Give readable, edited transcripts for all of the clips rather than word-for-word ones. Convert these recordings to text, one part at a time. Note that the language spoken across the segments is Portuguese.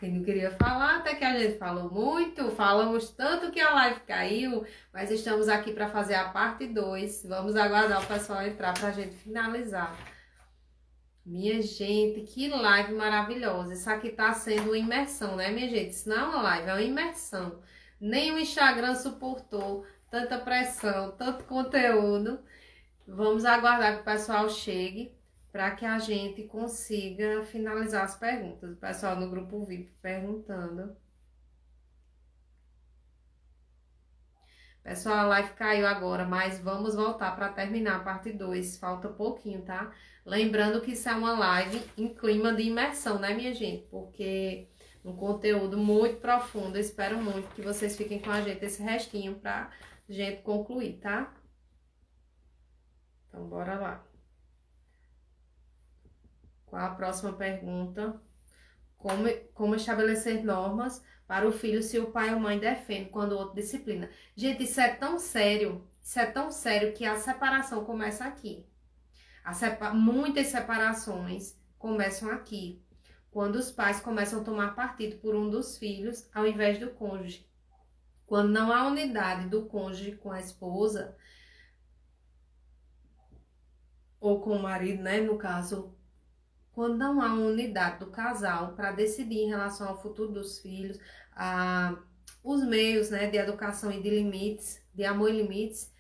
Quem não queria falar, até que a gente falou muito, falamos tanto que a live caiu, mas estamos aqui para fazer a parte 2. Vamos aguardar o pessoal entrar para a gente finalizar. Minha gente, que live maravilhosa. Isso aqui tá sendo uma imersão, né, minha gente? Isso não é uma live, é uma imersão. Nem o Instagram suportou tanta pressão, tanto conteúdo. Vamos aguardar que o pessoal chegue para que a gente consiga finalizar as perguntas. O pessoal no grupo VIP perguntando. Pessoal, a live caiu agora, mas vamos voltar para terminar a parte 2. Falta pouquinho, tá? Lembrando que isso é uma live em clima de imersão, né, minha gente? Porque um conteúdo muito profundo. Eu espero muito que vocês fiquem com a gente esse restinho pra gente concluir, tá? Então, bora lá. Qual a próxima pergunta? Como estabelecer normas para o filho se o pai ou mãe defende quando o outro disciplina? Gente, isso é tão sério que a separação começa aqui. Muitas separações começam aqui, quando os pais começam a tomar partido por um dos filhos ao invés do cônjuge. Quando não há unidade do cônjuge com a esposa, ou com o marido, né, no caso, quando não há unidade do casal para decidir em relação ao futuro dos filhos, os meios, né, de educação e de limites, de amor e limites,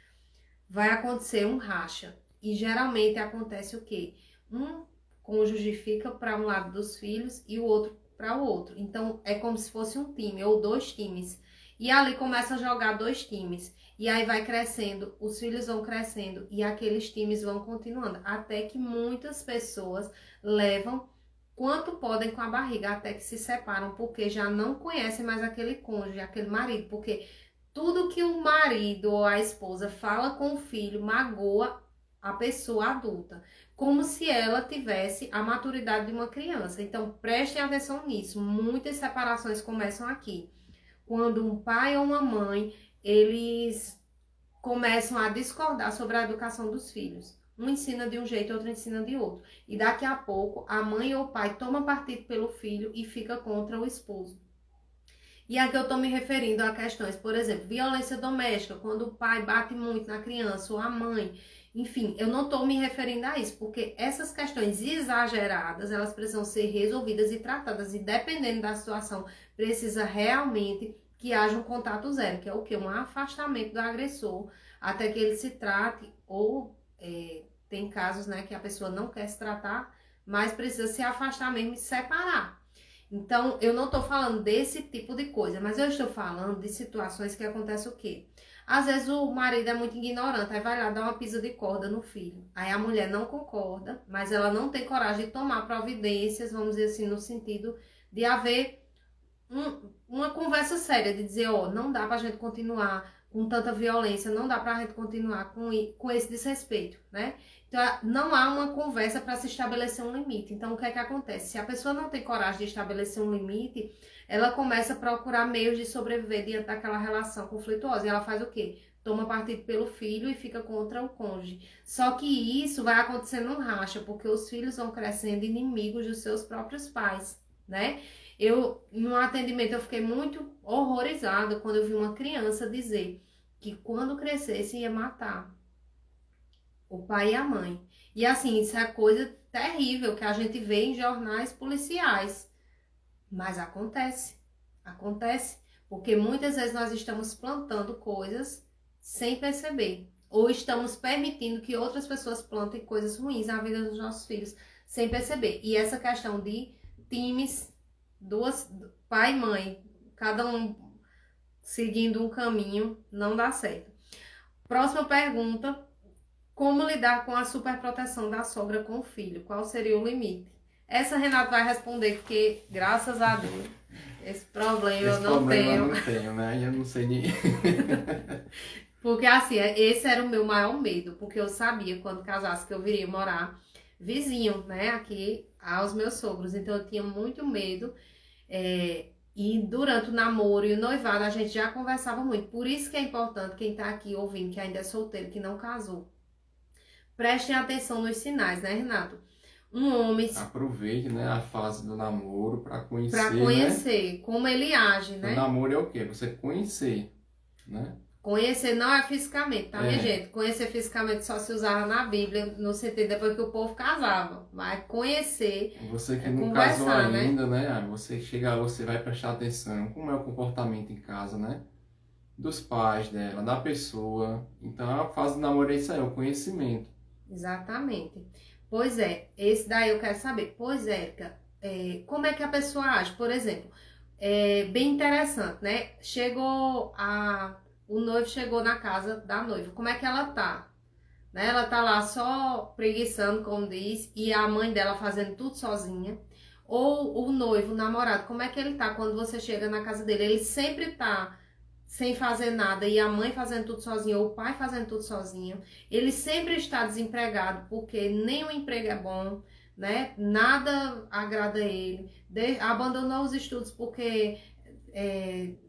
vai acontecer um racha. E geralmente acontece o quê? Um cônjuge fica para um lado dos filhos e o outro para o outro. Então é como se fosse um time ou dois times. E ali começa a jogar dois times. E aí vai crescendo, os filhos vão crescendo e aqueles times vão continuando. Até que muitas pessoas levam quanto podem com a barriga, até que se separam, porque já não conhecem mais aquele cônjuge, aquele marido. Porque tudo que o marido ou a esposa fala com o filho magoa a pessoa adulta, como se ela tivesse a maturidade de uma criança. Então, prestem atenção nisso. Muitas separações começam aqui. Quando um pai ou uma mãe, eles começam a discordar sobre a educação dos filhos. Um ensina de um jeito, outro ensina de outro. E daqui a pouco, a mãe ou o pai toma partido pelo filho e fica contra o esposo. E aqui eu estou me referindo a questões, por exemplo, violência doméstica, quando o pai bate muito na criança ou a mãe. Enfim, eu não estou me referindo a isso, porque essas questões exageradas, elas precisam ser resolvidas e tratadas. E dependendo da situação, precisa realmente que haja um contato zero, que é o quê? Um afastamento do agressor, até que ele se trate, ou tem casos, né, que a pessoa não quer se tratar, mas precisa se afastar mesmo e se separar. Então, eu não estou falando desse tipo de coisa, mas eu estou falando de situações que acontecem o quê? Às vezes o marido é muito ignorante, aí vai lá dar uma pisa de corda no filho. Aí a mulher não concorda, mas ela não tem coragem de tomar providências, vamos dizer assim, no sentido de haver uma conversa séria, de dizer, ó, não dá pra gente continuar com tanta violência, não dá pra gente continuar com esse desrespeito, né? Então, não há uma conversa para se estabelecer um limite. Então, o que é que acontece? Se a pessoa não tem coragem de estabelecer um limite, ela começa a procurar meios de sobreviver diante daquela relação conflituosa. E ela faz o quê? Toma partido pelo filho e fica contra o cônjuge. Só que isso vai acontecendo um racha, porque os filhos vão crescendo inimigos dos seus próprios pais, né? No atendimento, eu fiquei muito horrorizada quando eu vi uma criança dizer que quando crescesse ia matar o pai e a mãe. E assim, isso é coisa terrível que a gente vê em jornais policiais. Mas acontece, porque muitas vezes nós estamos plantando coisas sem perceber. Ou estamos permitindo que outras pessoas plantem coisas ruins na vida dos nossos filhos sem perceber. E essa questão de times, pai e mãe, cada um seguindo um caminho, não dá certo. Próxima pergunta. Como lidar com a superproteção da sogra com o filho? Qual seria o limite? Essa Renato vai responder, porque, graças a Deus, esse problema eu não tenho. Eu não tenho, né? Eu não sei de... Porque, assim, esse era o meu maior medo, porque eu sabia, quando casasse, que eu viria morar vizinho, né, aqui aos meus sogros. Então, eu tinha muito medo. E durante o namoro e o noivado, a gente já conversava muito. Por isso que é importante, quem tá aqui ouvindo, que ainda é solteiro, que não casou, prestem atenção nos sinais, né, Renato? Um homem Aproveite, né, a fase do namoro para para conhecer, né? conhecer como ele age, O né? namoro é o quê? Você conhecer, né? Conhecer não é fisicamente, tá, minha É, gente? Conhecer fisicamente só se usava na Bíblia, no sentido depois que o povo casava. Mas conhecer você que é não casou conversar, né? ainda, né? Aí você chega lá, você vai prestar atenção como é o comportamento em casa, né? Dos pais dela, da pessoa. Então a fase do namoro é isso aí, é o conhecimento. Exatamente. Pois é, esse daí eu quero saber. Pois é, Erika, como é que a pessoa age? Por exemplo, é bem interessante, né? O noivo chegou na casa da noiva. Como é que ela tá? Né? Ela tá lá só preguiçando, como diz, e a mãe dela fazendo tudo sozinha. Ou o noivo, o namorado, como é que ele tá quando você chega na casa dele? Ele sempre tá sem fazer nada e a mãe fazendo tudo sozinha ou o pai fazendo tudo sozinho. Ele sempre está desempregado porque nem o emprego é bom, né? Nada agrada ele. Abandonou os estudos porque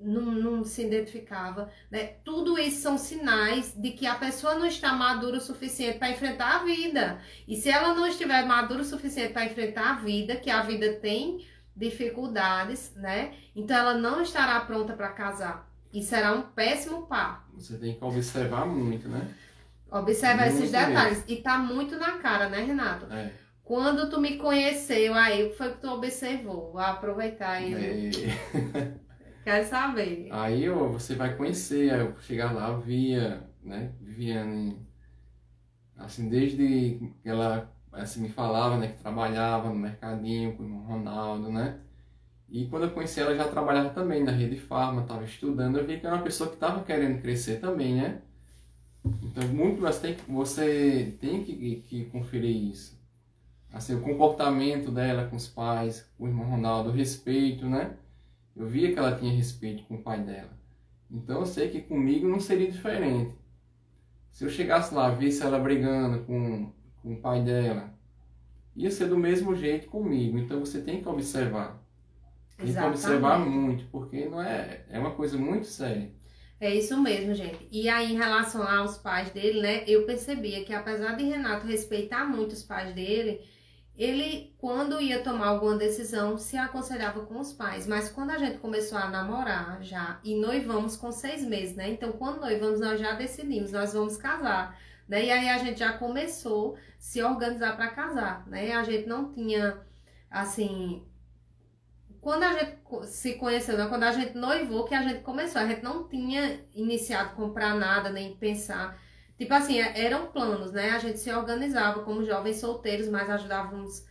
não se identificava, né? Tudo isso são sinais de que a pessoa não está madura o suficiente para enfrentar a vida. E se ela não estiver madura o suficiente para enfrentar a vida, que a vida tem dificuldades, né? Então ela não estará pronta para casar. E será um péssimo par. Você tem que observar muito, né? Observa esses Muito detalhes. mesmo. E tá muito na cara, né, Renato? É. Quando tu me conheceu, aí o que foi que tu observou? Vou aproveitar aí. É. Quero saber. Aí ó, você vai conhecer, aí eu chegar lá, eu via, né? Viviane, assim, desde que ela assim, me falava, né? Que trabalhava no mercadinho com o Ronaldo, né? E quando eu conheci ela, já trabalhava também na Rede Farma, estava estudando. Eu vi que era uma pessoa que estava querendo crescer também, né? Então, muito você tem que conferir isso. Assim, o comportamento dela com os pais, com o irmão Ronaldo, o respeito, né? Eu via que ela tinha respeito com o pai dela. Então, eu sei que comigo não seria diferente. Se eu chegasse lá, visse ela brigando com o pai dela, ia ser do mesmo jeito comigo. Então, você tem que observar. Tem que observar Exatamente. muito, porque não é uma coisa muito séria. É isso mesmo, gente. E aí, em relação aos pais dele, né, eu percebia que apesar de Renato respeitar muito os pais dele, ele, quando ia tomar alguma decisão, se aconselhava com os pais. Mas quando a gente começou a namorar já, e noivamos com 6 meses, né? Então, quando noivamos, nós já decidimos, nós vamos casar, né? E aí a gente já começou a se organizar para casar, né? A gente não tinha, assim, quando a gente se conheceu, né? Quando a gente noivou, que a gente começou, a gente não tinha iniciado a comprar nada, nem pensar. Tipo assim, eram planos, né? A gente se organizava como jovens solteiros, mas ajudávamos,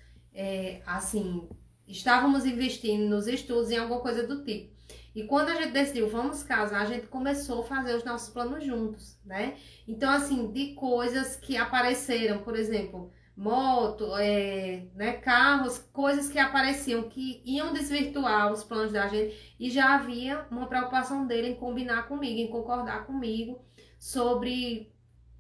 assim, estávamos investindo nos estudos, em alguma coisa do tipo. E quando a gente decidiu, vamos casar, a gente começou a fazer os nossos planos juntos, né? Então, assim, de coisas que apareceram, por exemplo, moto, né, carros, coisas que apareciam que iam desvirtuar os planos da gente e já havia uma preocupação dele em combinar comigo, em concordar comigo sobre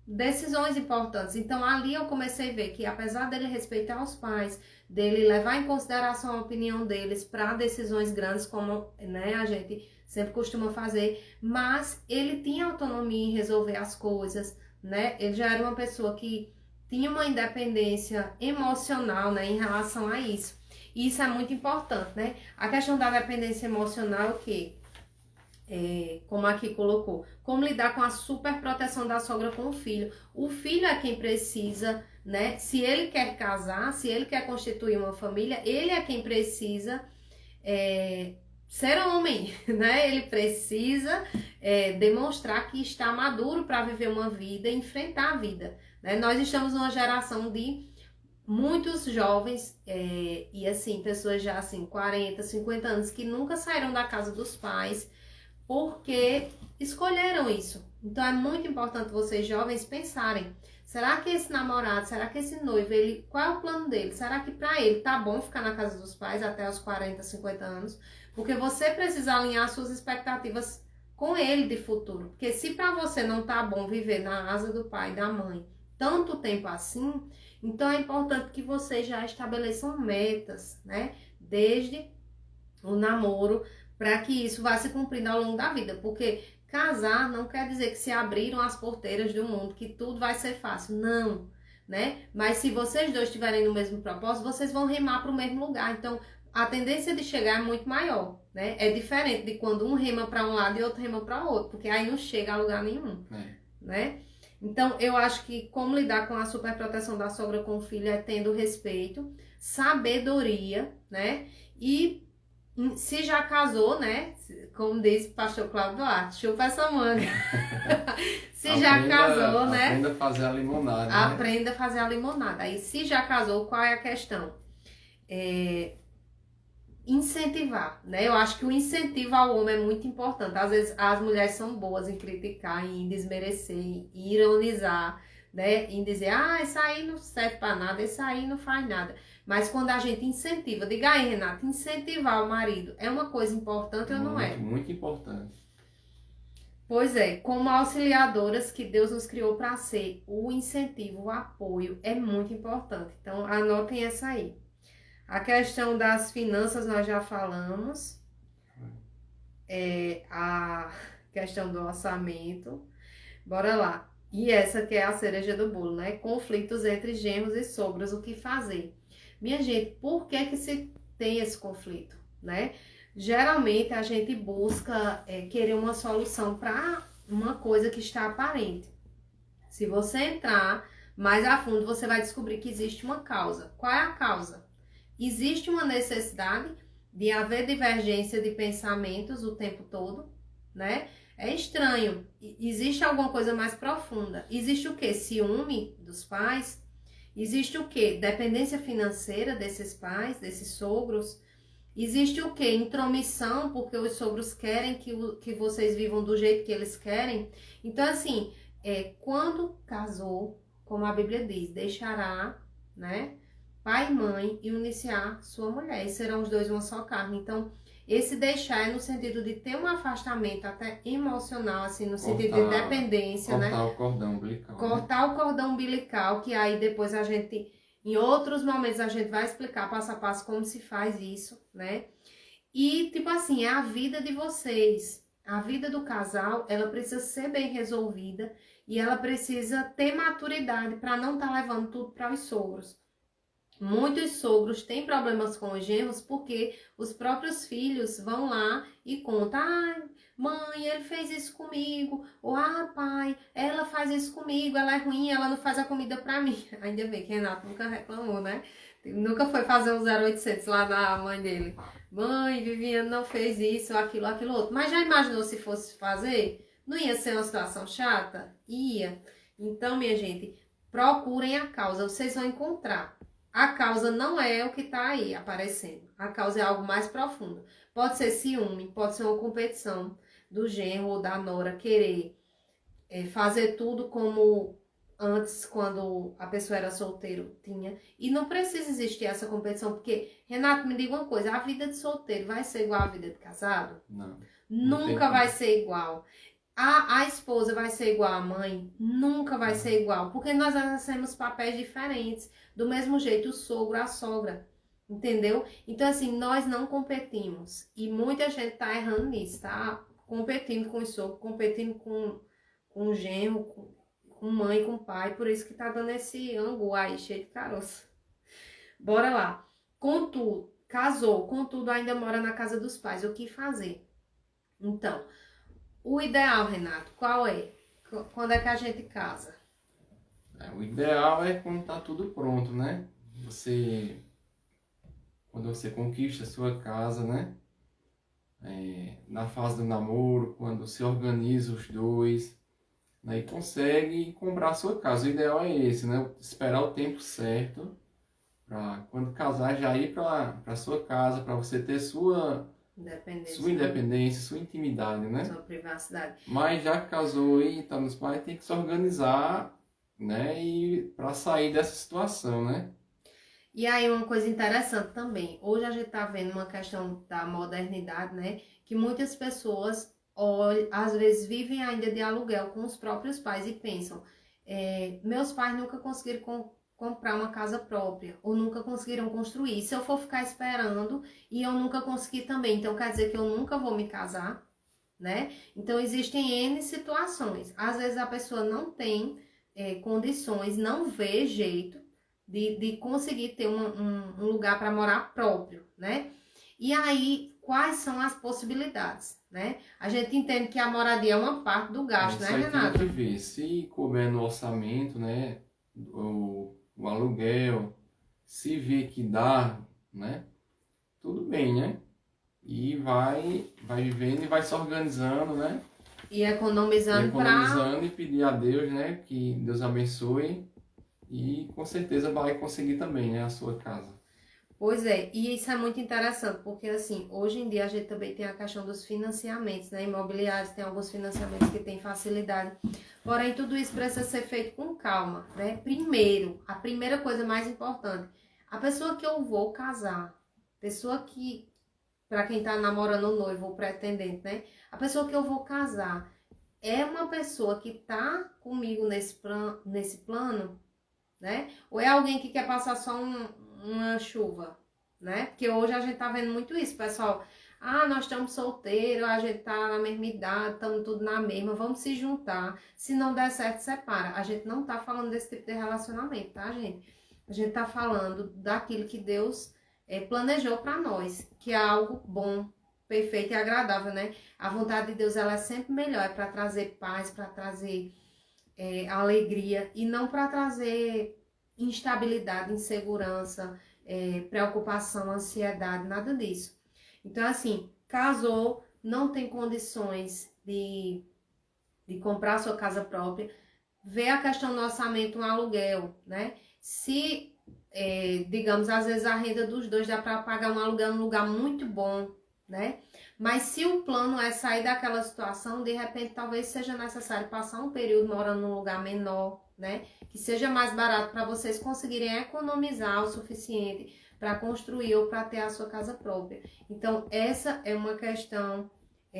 decisões importantes. Então ali eu comecei a ver que apesar dele respeitar os pais, dele levar em consideração a opinião deles para decisões grandes como, né, a gente sempre costuma fazer, mas ele tinha autonomia em resolver as coisas, né? Ele já era uma pessoa que tinha uma independência emocional, né, em relação a isso. E isso é muito importante, né? A questão da dependência emocional é o quê? Como aqui colocou, como lidar com a superproteção da sogra com o filho. O filho é quem precisa, né? Se ele quer casar, se ele quer constituir uma família, ele é quem precisa ser homem, né? Ele precisa demonstrar que está maduro para viver uma vida, enfrentar a vida, né? Nós estamos numa geração de muitos jovens e assim, pessoas já assim, 40, 50 anos que nunca saíram da casa dos pais porque escolheram isso. Então é muito importante vocês jovens pensarem, será que esse namorado, será que esse noivo, qual é o plano dele? Será que para ele tá bom ficar na casa dos pais até os 40, 50 anos? Porque você precisa alinhar suas expectativas com ele de futuro. Porque se para você não tá bom viver na asa do pai e da mãe tanto tempo assim, então é importante que vocês já estabeleçam metas, né? Desde o namoro, para que isso vá se cumprindo ao longo da vida, porque casar não quer dizer que se abriram as porteiras do mundo, que tudo vai ser fácil, não, né? Mas se vocês dois estiverem no mesmo propósito, vocês vão remar para o mesmo lugar. Então, a tendência de chegar é muito maior, né? É diferente de quando um rema para um lado e outro rema para o outro, porque aí não chega a lugar nenhum, né? Então, eu acho que como lidar com a superproteção da sogra com o filho é tendo respeito, sabedoria, né? E se já casou, né? Como diz o pastor Cláudio Duarte, chupa essa manga. Se já casou, né? Aprenda a fazer a limonada. Né? Aprenda a fazer a limonada. Aí, se já casou, qual é a questão? Incentivar, né? Eu acho que o incentivo ao homem é muito importante. Às vezes as mulheres são boas em criticar, em desmerecer, em ironizar, né? Em dizer, isso aí não serve para nada, isso aí não faz nada. Mas quando a gente incentiva, diga aí, Renata, incentivar o marido é uma coisa importante ou não é? Muito importante. Pois é, como auxiliadoras que Deus nos criou para ser, o incentivo, o apoio é muito importante. Então, anotem essa aí. A questão das finanças nós já falamos. A questão do orçamento. Bora lá. E essa que é a cereja do bolo, né? Conflitos entre genros e sogros, o que fazer? Minha gente, por que se tem esse conflito, né? Geralmente a gente busca querer uma solução para uma coisa que está aparente. Se você entrar mais a fundo, você vai descobrir que existe uma causa. Qual é a causa? Existe uma necessidade de haver divergência de pensamentos o tempo todo, né? É estranho. Existe alguma coisa mais profunda. Existe o quê? Ciúme dos pais? Existe o quê? Dependência financeira desses pais, desses sogros? Existe o quê? Intromissão, porque os sogros querem que vocês vivam do jeito que eles querem. Então, assim, quando casou, como a Bíblia diz, deixará, né? Pai e mãe e uniciar sua mulher, e serão os dois uma só carne. Então, esse deixar é no sentido de ter um afastamento até emocional, assim, no sentido de dependência, né? Cortar o cordão umbilical. Cortar o cordão umbilical, que aí depois a gente, em outros momentos, a gente vai explicar passo a passo como se faz isso, né? E, tipo assim, é a vida de vocês. A vida do casal, ela precisa ser bem resolvida e ela precisa ter maturidade para não estar levando tudo para os sogros. Muitos sogros têm problemas com os genros porque os próprios filhos vão lá e contam: mãe, ele fez isso comigo. Ou, pai, ela faz isso comigo, ela é ruim, ela não faz a comida pra mim. Ainda bem que Renato nunca reclamou, né? Nunca foi fazer um 0800 lá na mãe dele. Mãe, Viviane não fez isso, aquilo outro. Mas já imaginou se fosse fazer? Não ia ser uma situação chata? Ia. Então, minha gente, procurem a causa, vocês vão encontrar. A causa não é o que está aí aparecendo. A causa é algo mais profundo. Pode ser ciúme, pode ser uma competição do genro ou da nora querer fazer tudo como antes, quando a pessoa era solteiro, tinha. E não precisa existir essa competição, porque, Renato, me diga uma coisa, a vida de solteiro vai ser igual à vida de casado? Não. Nunca vai ser igual. A esposa vai ser igual à mãe? Nunca vai ser igual, porque nós exercemos papéis diferentes. Do mesmo jeito, o sogro, a sogra, entendeu? Então, assim, nós não competimos. E muita gente tá errando nisso, tá? Competindo com o sogro, competindo com o genro, com mãe, com pai. Por isso que tá dando esse angu aí, cheio de caroço. Bora lá. Contudo, casou, contudo, ainda mora na casa dos pais. O que fazer? Então, o ideal, Renato, qual é? Quando é que a gente casa? O ideal é quando tá tudo pronto, né? Quando você conquista a sua casa, né? Na fase do namoro, quando se organiza os dois, né? E consegue comprar a sua casa. O ideal é esse, né? Esperar o tempo certo para quando casar já ir para sua casa, para você ter sua independência, sua intimidade, né? Sua privacidade. Mas já que casou e tá nos pais, tem que se organizar, né? E para sair dessa situação, né? E aí uma coisa interessante também, hoje a gente tá vendo uma questão da modernidade, né? Que muitas pessoas, às vezes, vivem ainda de aluguel com os próprios pais e pensam, meus pais nunca conseguiram comprar uma casa própria, ou nunca conseguiram construir. Se eu for ficar esperando e eu nunca conseguir também, então quer dizer que eu nunca vou me casar, né? Então existem N situações. Às vezes a pessoa não tem condições, não vê jeito de conseguir ter um lugar para morar próprio, né? E aí, quais são as possibilidades, né? A gente entende que a moradia é uma parte do gasto, né, Isso aí tem que Renata? ver. Se couber no orçamento, né? O aluguel, se vê que dá, né? Tudo bem, né? E vai vivendo e vai se organizando, né? E E economizando para. economizando e pedir a Deus, né? Que Deus abençoe e com certeza vai conseguir também, né? A sua casa. Pois é, e isso é muito interessante, porque assim, hoje em dia a gente também tem a questão dos financiamentos, né? Imobiliários, tem alguns financiamentos que têm facilidade. Porém, tudo isso precisa ser feito com calma, né? Primeiro, a primeira coisa mais importante, a pessoa que eu vou casar, pessoa que, para quem tá namorando o noivo ou pretendente, né? A pessoa que eu vou casar é uma pessoa que tá comigo nesse plano, né? Ou é alguém que quer passar só uma chuva, né? Porque hoje a gente tá vendo muito isso, pessoal. Ah, nós estamos solteiros, a gente tá na mesma idade, estamos tudo na mesma, vamos se juntar. Se não der certo, separa. A gente não tá falando desse tipo de relacionamento, tá, gente? A gente tá falando daquilo que Deus planejou para nós, que é algo bom, perfeito e agradável, né? A vontade de Deus, ela é sempre melhor, é para trazer paz, para trazer alegria e não para trazer instabilidade, insegurança, preocupação, ansiedade, nada disso. Então, assim, casou, não tem condições de comprar sua casa própria, vê a questão do orçamento, um aluguel, né? Se, digamos, às vezes a renda dos dois dá para pagar um aluguel num lugar muito bom, né? Mas se o plano é sair daquela situação, de repente talvez seja necessário passar um período morando num lugar menor, né? Que seja mais barato para vocês conseguirem economizar o suficiente para construir ou para ter a sua casa própria. Então, essa é uma questão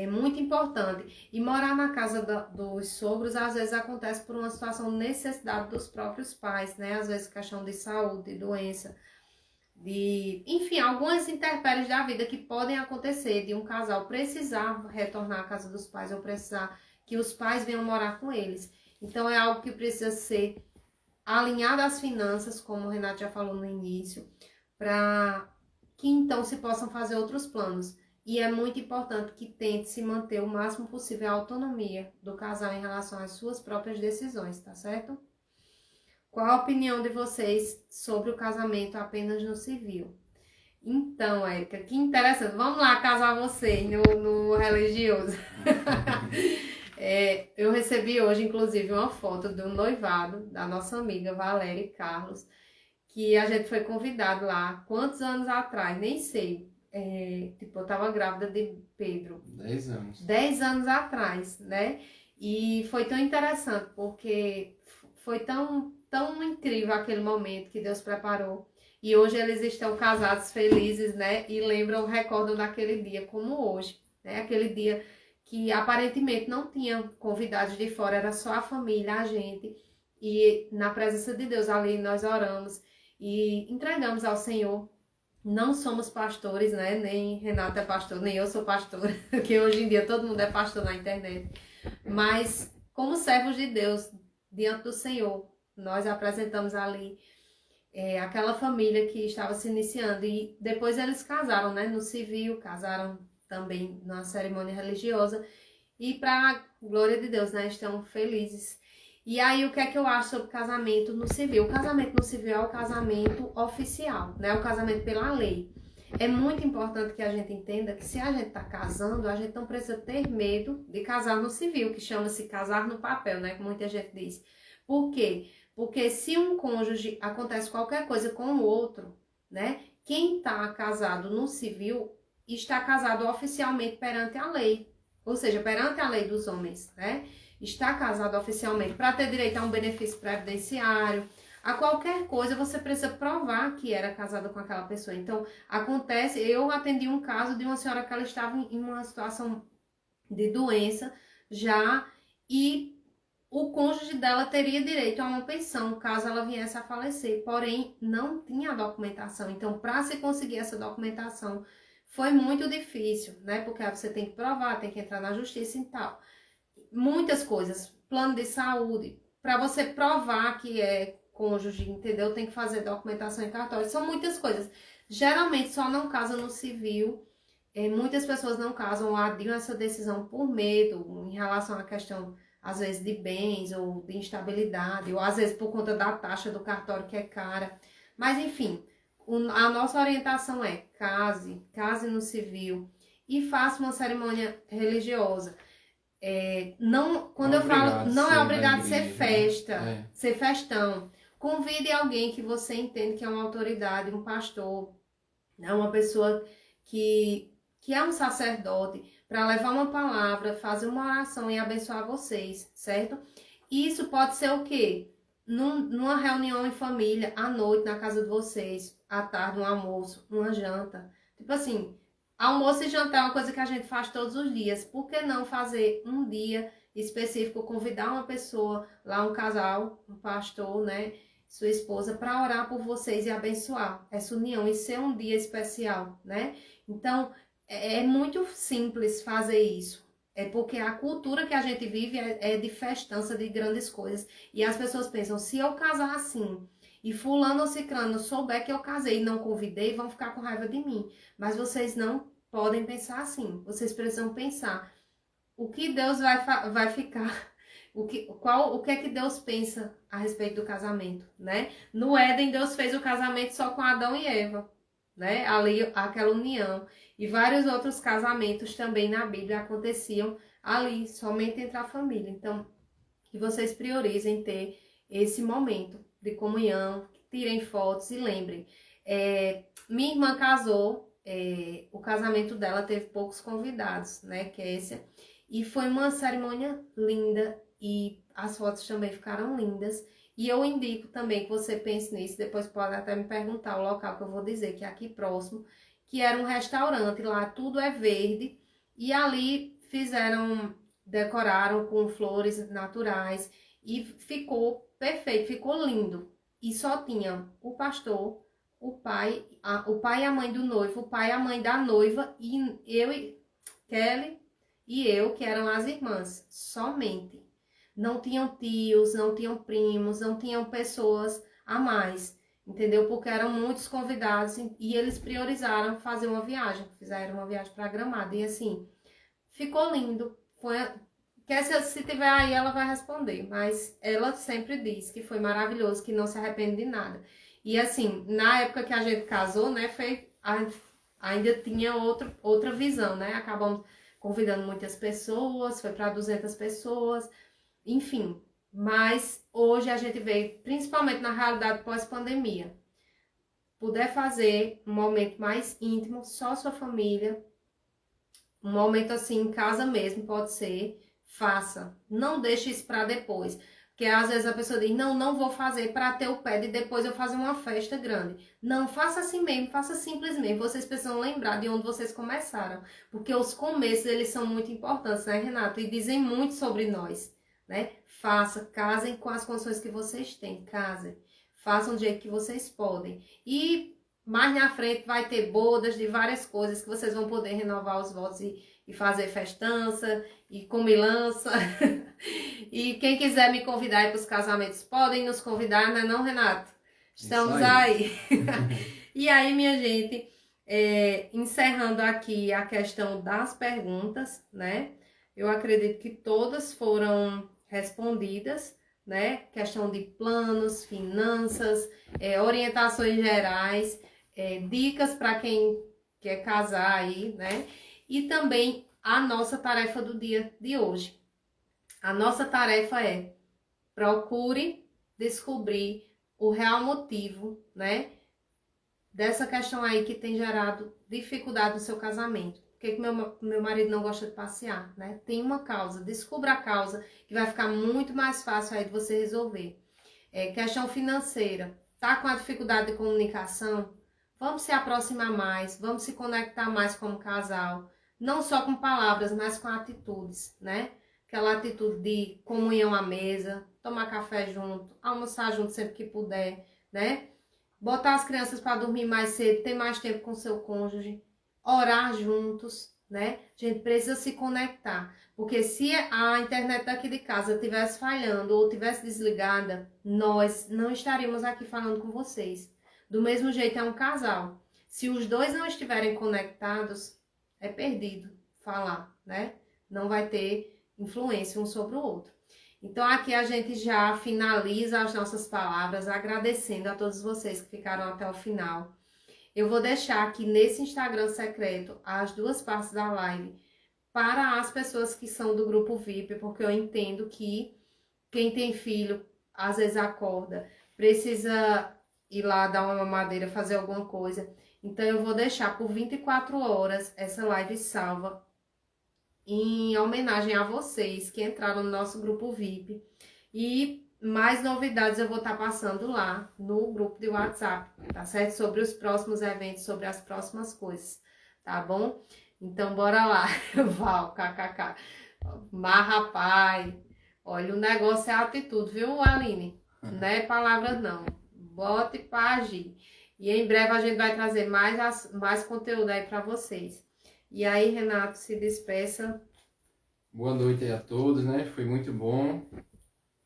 muito importante. E morar na casa dos sogros, às vezes acontece por uma situação de necessidade dos próprios pais, né? Às vezes questão de saúde, de doença, enfim, algumas intempéries da vida que podem acontecer, de um casal precisar retornar à casa dos pais ou precisar que os pais venham morar com eles. Então é algo que precisa ser alinhado às finanças, como o Renato já falou no início, para que então se possam fazer outros planos. E é muito importante que tente se manter o máximo possível a autonomia do casal em relação às suas próprias decisões, tá certo? Qual a opinião de vocês sobre o casamento apenas no civil? Então, Érica, que interessante. Vamos lá casar você no religioso. Eu recebi hoje, inclusive, uma foto do noivado da nossa amiga Valéria e Carlos, que a gente foi convidado lá, quantos anos atrás? Nem sei. Tipo, eu tava grávida de Pedro. 10 anos. 10 anos atrás, né? E foi tão interessante, porque foi tão incrível aquele momento que Deus preparou. E hoje eles estão casados, felizes, né? E lembram, recordam daquele dia como hoje, né? Aquele dia que aparentemente não tinha convidados de fora, era só a família, a gente. E na presença de Deus ali nós oramos e entregamos ao Senhor. Não somos pastores, né? Nem Renato é pastor, nem eu sou pastora, que hoje em dia todo mundo é pastor na internet. Mas, como servos de Deus, diante do Senhor, nós apresentamos ali aquela família que estava se iniciando. E depois eles casaram, né? No civil, casaram também na cerimônia religiosa. E para glória de Deus, né? Estão felizes. E aí, o que é que eu acho sobre casamento no civil? O casamento no civil é o casamento oficial, né? O casamento pela lei. É muito importante que a gente entenda que se a gente está casando, a gente não precisa ter medo de casar no civil, que chama-se casar no papel, né? Que muita gente diz. Por quê? Porque se um cônjuge acontece qualquer coisa com o outro, né? Quem está casado no civil está casado oficialmente perante a lei. Ou seja, perante a lei dos homens, né? Está casado oficialmente para ter direito a um benefício previdenciário, a qualquer coisa você precisa provar que era casada com aquela pessoa. Então, acontece, eu atendi um caso de uma senhora que ela estava em uma situação de doença já e o cônjuge dela teria direito a uma pensão caso ela viesse a falecer, porém não tinha documentação. Então, para se conseguir essa documentação foi muito difícil, né? Porque aí você tem que provar, tem que entrar na justiça e tal. Muitas coisas, plano de saúde. para você provar que é cônjuge, entendeu? Tem que fazer documentação em cartório. São muitas coisas. Geralmente só não casa no civil. Muitas pessoas não casam ou adiam essa decisão por medo, em relação à questão, às vezes, de bens ou de instabilidade, ou às vezes por conta da taxa do cartório que é cara. Mas, enfim, a nossa orientação é case no civil e faça uma cerimônia religiosa. Não, quando Não é eu falo, obrigado a não é ser da obrigado a ser igreja, festa, né? ser festão. Convide alguém que você entende que é uma autoridade, um pastor, né? Uma pessoa que é um sacerdote, para levar uma palavra, fazer uma oração e abençoar vocês, certo? E isso pode ser o quê? Numa reunião em família, à noite, na casa de vocês, à tarde, um almoço, uma janta. Tipo assim, almoço e jantar é uma coisa que a gente faz todos os dias. Por que não fazer um dia específico, convidar uma pessoa, lá um casal, um pastor, né? Sua esposa, para orar por vocês e abençoar essa união e ser um dia especial, né? Então, é muito simples fazer isso. É porque a cultura que a gente vive é de festança, de grandes coisas. E as pessoas pensam, se eu casar assim, e fulano ou ciclano souber que eu casei e não convidei, vão ficar com raiva de mim. Mas vocês não podem pensar assim. Vocês precisam pensar o que Deus vai ficar, o que é que Deus pensa a respeito do casamento, né? No Éden, Deus fez o casamento só com Adão e Eva, né? Ali, aquela união. E vários outros casamentos também na Bíblia aconteciam ali, somente entre a família. Então, que vocês priorizem ter esse momento de comunhão, tirem fotos e lembrem. Minha irmã casou, o casamento dela teve poucos convidados, né, Kécia? E foi uma cerimônia linda e as fotos também ficaram lindas. E eu indico também que você pense nisso, depois pode até me perguntar o local que eu vou dizer, que é aqui próximo, que era um restaurante, lá tudo é verde, e ali decoraram com flores naturais e ficou perfeito, ficou lindo. E só tinha o pastor, o pai e a mãe do noivo, o pai e a mãe da noiva, e eu e Kelly e eu, que eram as irmãs, somente. Não tinham tios, não tinham primos, não tinham pessoas a mais, entendeu? Porque eram muitos convidados e eles priorizaram fazer uma viagem, fizeram uma viagem para Gramado. E assim, ficou lindo. Que se tiver aí, ela vai responder. Mas ela sempre diz que foi maravilhoso, que não se arrepende de nada. E assim, na época que a gente casou, né, ainda tinha outra visão, né? Acabamos convidando muitas pessoas, foi para 200 pessoas, enfim. Mas hoje a gente vê, principalmente na realidade pós-pandemia, puder fazer um momento mais íntimo, só sua família, um momento assim em casa mesmo, pode ser, faça. Não deixe isso para depois. Porque às vezes a pessoa diz, não, não vou fazer para ter o pé de depois eu fazer uma festa grande. Não, faça assim mesmo, faça simples mesmo. Vocês precisam lembrar de onde vocês começaram. Porque os começos, eles são muito importantes, né, Renato? E dizem muito sobre nós, né? Faça, casem com as condições que vocês têm, casem. Façam do jeito que vocês podem. E mais na frente vai ter bodas de várias coisas que vocês vão poder renovar os votos e fazer festança e comilança. E quem quiser me convidar para os casamentos, podem nos convidar, né não, Renato? Isso Estamos aí. aí. E aí, minha gente, encerrando aqui a questão das perguntas, né? Eu acredito que todas foram respondidas, né? Questão de planos, finanças, orientações gerais, dicas para quem quer casar aí, né? E também a nossa tarefa do dia de hoje. A nossa tarefa é procure descobrir o real motivo, né? Dessa questão aí que tem gerado dificuldade no seu casamento. Por que meu marido não gosta de passear, né? Tem uma causa, descubra a causa, que vai ficar muito mais fácil aí de você resolver. Questão financeira, tá com a dificuldade de comunicação? Vamos se aproximar mais, vamos se conectar mais como casal, não só com palavras, mas com atitudes, né? Aquela atitude de comunhão à mesa, tomar café junto, almoçar junto sempre que puder, né? Botar as crianças para dormir mais cedo, ter mais tempo com seu cônjuge, orar juntos, né? A gente precisa se conectar. Porque se a internet daqui de casa estivesse falhando ou estivesse desligada, nós não estaríamos aqui falando com vocês. Do mesmo jeito é um casal. Se os dois não estiverem conectados, é perdido falar, né? Não vai ter influência um sobre o outro. Então aqui a gente já finaliza as nossas palavras agradecendo a todos vocês que ficaram até o final. Eu vou deixar aqui nesse Instagram secreto as 2 partes da live para as pessoas que são do grupo VIP, porque eu entendo que quem tem filho, às vezes acorda, precisa ir lá dar uma mamadeira, fazer alguma coisa. Então eu vou deixar por 24 horas essa live salva em homenagem a vocês que entraram no nosso grupo VIP. E mais novidades eu vou estar passando lá no grupo de WhatsApp, tá certo? Sobre os próximos eventos, sobre as próximas coisas, tá bom? Então bora lá, Val, kkk. Mas rapaz, olha, o negócio é atitude, viu, Aline? Não é palavras não. Bote pra agir. E em breve a gente vai trazer mais conteúdo aí pra vocês. E aí, Renato, se despeça. Boa noite aí a todos, né? Foi muito bom.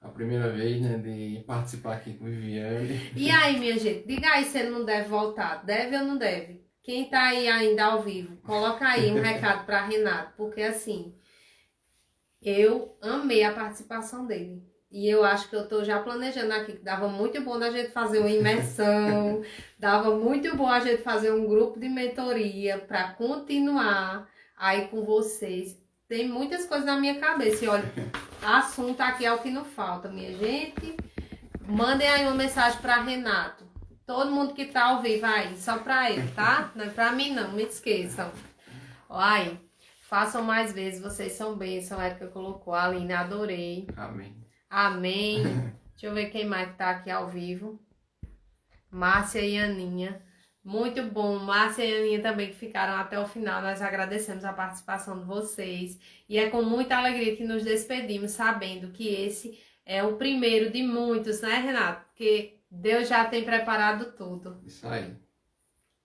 A primeira vez, né, de participar aqui com o Viviane. E aí, minha gente, diga aí se ele não deve voltar. Deve ou não deve? Quem tá aí ainda ao vivo, coloca aí um recado pra Renato. Porque assim, eu amei a participação dele. E eu acho que eu tô já planejando aqui, que dava muito bom da gente fazer uma imersão, dava muito bom a gente fazer um grupo de mentoria para continuar aí com vocês. Tem muitas coisas na minha cabeça e olha, assunto aqui é o que não falta, minha gente. Mandem aí uma mensagem para Renato. Todo mundo que tá ao vivo aí, só para ele, tá? Não é para mim não, me esqueçam. Ó, aí, façam mais vezes, vocês são bênção, a Erika colocou, a Aline, adorei. Amém. Amém. Deixa eu ver quem mais tá aqui ao vivo. Márcia e Aninha. Muito bom. Márcia e Aninha também que ficaram até o final. Nós agradecemos a participação de vocês. E é com muita alegria que nos despedimos, sabendo que esse é o primeiro de muitos, né, Renato? Porque Deus já tem preparado tudo. Isso aí.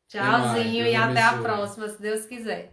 Tchauzinho Deus e até a abençoe. próxima, se Deus quiser.